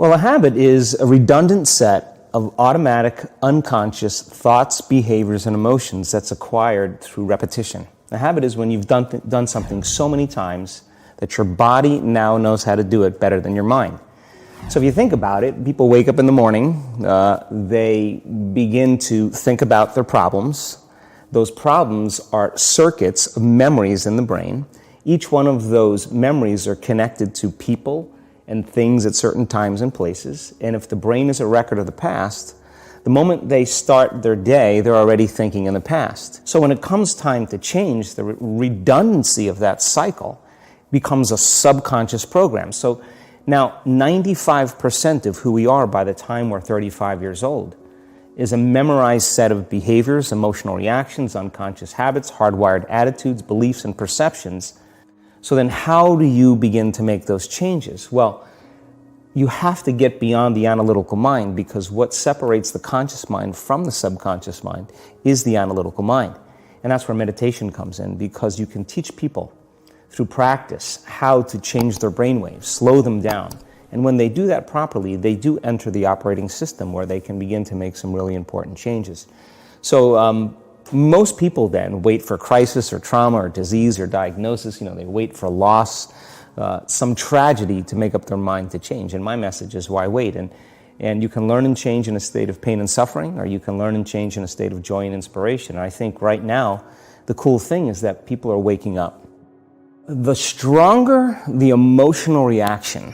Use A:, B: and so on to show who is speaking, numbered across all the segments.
A: Well, a habit is a redundant set of automatic, unconscious thoughts, behaviors, and emotions that's acquired through repetition. A habit is when you've done something so many times that your body now knows how to do it better than your mind. So if you think about it, people wake up in the morning, they begin to think about their problems. Those problems are circuits of memories in the brain. Each one of those memories are connected to people and things at certain times and places. And if the brain is a record of the past, the moment they start their day, they're already thinking in the past. So when it comes time to change, the redundancy of that cycle becomes a subconscious program. So now 95% of who we are by the time we're 35 years old is a memorized set of behaviors, emotional reactions, unconscious habits, hardwired attitudes, beliefs, and perceptions. So then how do you begin to make those changes? Well, you have to get beyond the analytical mind, because what separates the conscious mind from the subconscious mind is the analytical mind. And that's where meditation comes in, because you can teach people through practice how to change their brainwaves, slow them down. And when they do that properly, they do enter the operating system where they can begin to make some really important changes. So most people then wait for crisis or trauma or disease or diagnosis. They wait for loss, some tragedy to make up their mind to change. And my message is, why wait? And you can learn and change in a state of pain and suffering, or you can learn and change in a state of joy and inspiration. And I think right now, the cool thing is that people are waking up. The stronger the emotional reaction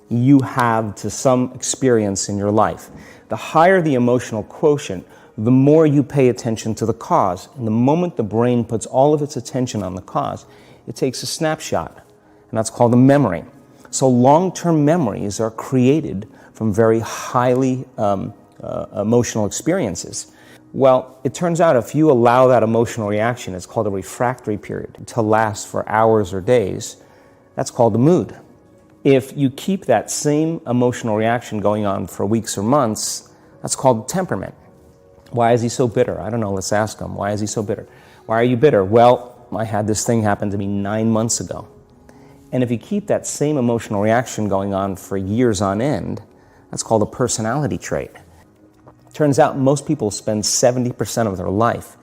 A: you have to some experience in your life, the higher the emotional quotient, the more you pay attention to the cause. And the moment the brain puts all of its attention on the cause, it takes a snapshot, and that's called a memory. So long-term memories are created from very highly emotional experiences. Well, it turns out if you allow that emotional reaction, it's called a refractory period, to last for hours or days, that's called a mood. If you keep that same emotional reaction going on for weeks or months, that's called temperament. Why is he so bitter? I don't know, let's ask him. Why is he so bitter? Why are you bitter? Well, I had this thing happen to me 9 months ago. And if you keep that same emotional reaction going on for years on end, that's called a personality trait. Turns out most people spend 70% of their life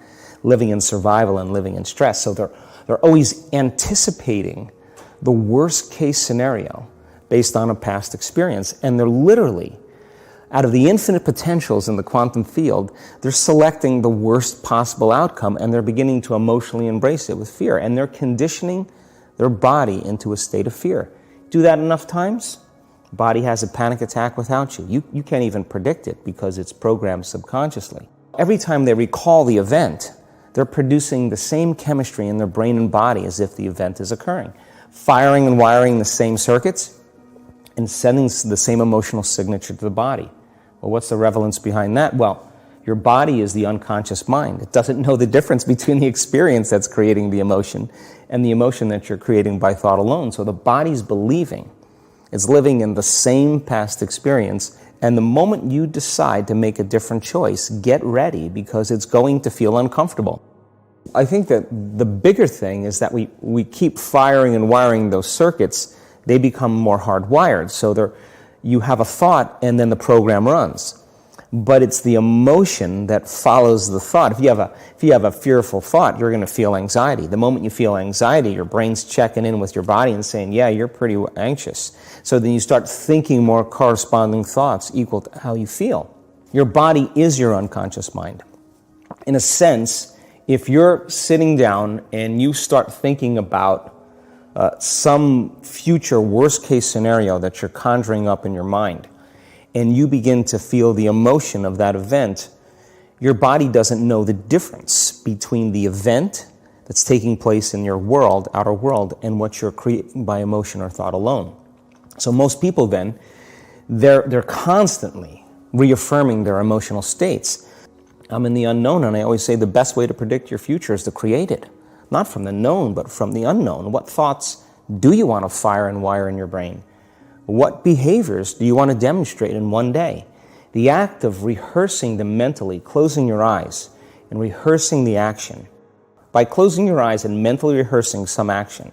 A: living in survival and living in stress. So they're always anticipating the worst case scenario based on a past experience. And they're literally, out of the infinite potentials in the quantum field, they're selecting the worst possible outcome, and they're beginning to emotionally embrace it with fear. And they're conditioning their body into a state of fear. Do that enough times, body has a panic attack without you. You can't even predict it because it's programmed subconsciously. Every time they recall the event, they're producing the same chemistry in their brain and body as if the event is occurring, firing and wiring the same circuits and sending the same emotional signature to the body. Well, what's the relevance behind that? Well, your body is the unconscious mind. It doesn't know the difference between the experience that's creating the emotion and the emotion that you're creating by thought alone. So the body's believing it's living in the same past experience, and the moment you decide to make a different choice, get ready, because it's going to feel uncomfortable. I think that the bigger thing is that we keep firing and wiring those circuits. They become more hardwired. So you have a thought, and then the program runs. But it's the emotion that follows the thought. If you have a fearful thought, you're going to feel anxiety. The moment you feel anxiety, your brain's checking in with your body and saying, yeah, you're pretty anxious. So then you start thinking more corresponding thoughts equal to how you feel. Your body is your unconscious mind. In a sense, if you're sitting down and you start thinking about some future worst-case scenario that you're conjuring up in your mind, and you begin to feel the emotion of that event, your body doesn't know the difference between the event that's taking place in your world, outer world, and what you're creating by emotion or thought alone. So most people then, they're constantly reaffirming their emotional states. I'm in the unknown, and I always say the best way to predict your future is to create it. Not from the known, but from the unknown. What thoughts do you want to fire and wire in your brain? What behaviors do you want to demonstrate in one day? The act of rehearsing them mentally, closing your eyes and rehearsing the action. By closing your eyes and mentally rehearsing some action,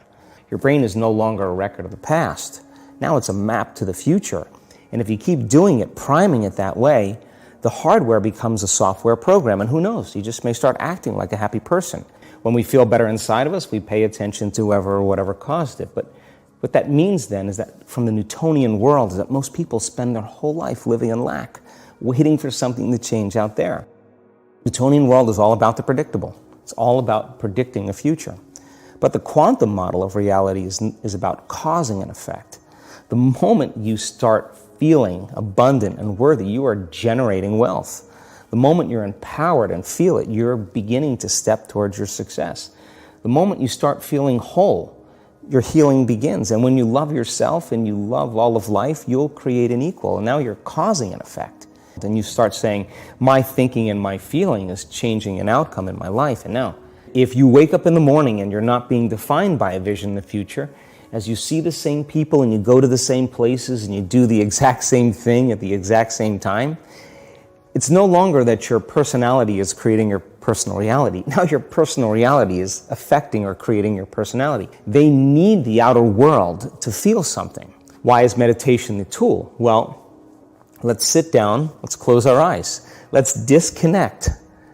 A: your brain is no longer a record of the past. Now it's a map to the future. And if you keep doing it, priming it that way, the hardware becomes a software program. And who knows, you just may start acting like a happy person. When we feel better inside of us, we pay attention to whoever or whatever caused it. But what that means then is that from the Newtonian world is that most people spend their whole life living in lack, waiting for something to change out there. The Newtonian world is all about the predictable. It's all about predicting the future. But the quantum model of reality is about causing an effect. The moment you start feeling abundant and worthy, you are generating wealth. The moment you're empowered and feel it, you're beginning to step towards your success. The moment you start feeling whole, your healing begins. And when you love yourself and you love all of life, you'll create an equal. And now you're causing an effect. Then you start saying, my thinking and my feeling is changing an outcome in my life. And now, if you wake up in the morning and you're not being defined by a vision in the future, as you see the same people and you go to the same places and you do the exact same thing at the exact same time, it's no longer that your personality is creating your personal reality. Now your personal reality is affecting or creating your personality. They need the outer world to feel something. Why is meditation the tool? Well, let's sit down, let's close our eyes. Let's disconnect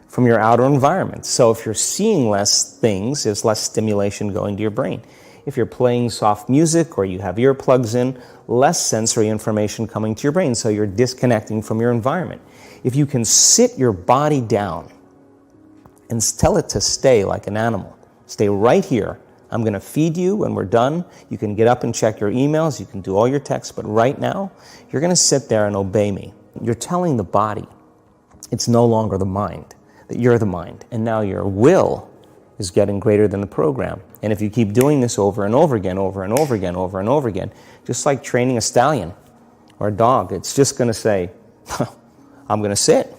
A: from your outer environment. So if you're seeing less things, there's less stimulation going to your brain. If you're playing soft music or you have earplugs in, less sensory information coming to your brain, so you're disconnecting from your environment. If you can sit your body down and tell it to stay like an animal, stay right here. I'm going to feed you when we're done. You can get up and check your emails, you can do all your texts, but right now, you're going to sit there and obey me. You're telling the body it's no longer the mind, that you're the mind, and now your will is getting greater than the program. And if you keep doing this over and over again, over and over again, over and over again, just like training a stallion or a dog, it's just going to say, I'm going to sit.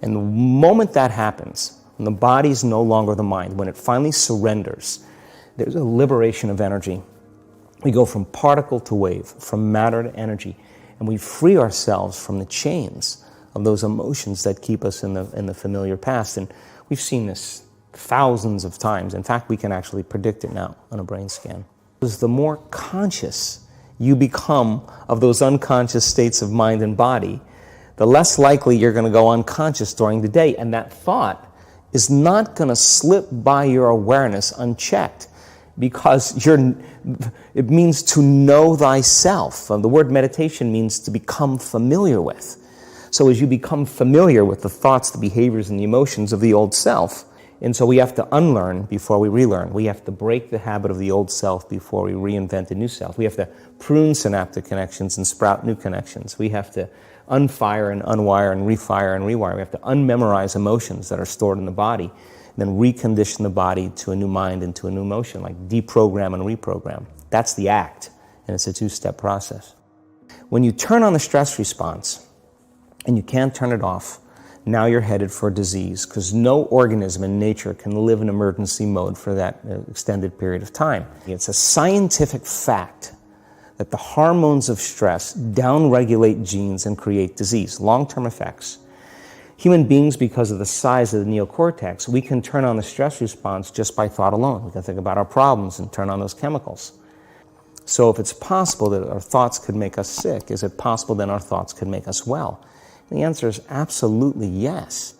A: And the moment that happens, when the body's no longer the mind, when it finally surrenders, there's a liberation of energy. We go from particle to wave, from matter to energy, and we free ourselves from the chains of those emotions that keep us in the familiar past. And we've seen this thousands of times. In fact, we can actually predict it now on a brain scan. Because the more conscious you become of those unconscious states of mind and body, the less likely you're going to go unconscious during the day. And that thought is not going to slip by your awareness unchecked, because it means to know thyself. The word meditation means to become familiar with. So as you become familiar with the thoughts, the behaviors, and the emotions of the old self, and so we have to unlearn before we relearn. We have to break the habit of the old self before we reinvent a new self. We have to prune synaptic connections and sprout new connections. We have to unfire and unwire and refire and rewire. We have to unmemorize emotions that are stored in the body, and then recondition the body to a new mind and to a new emotion, like deprogram and reprogram. That's the act, and it's a two-step process. When you turn on the stress response and you can't turn it off, now you're headed for disease, because no organism in nature can live in emergency mode for that extended period of time. It's a scientific fact that the hormones of stress downregulate genes and create disease, long-term effects. Human beings, because of the size of the neocortex, we can turn on the stress response just by thought alone. We can think about our problems and turn on those chemicals. So if it's possible that our thoughts could make us sick, is it possible then our thoughts could make us well? And the answer is absolutely yes.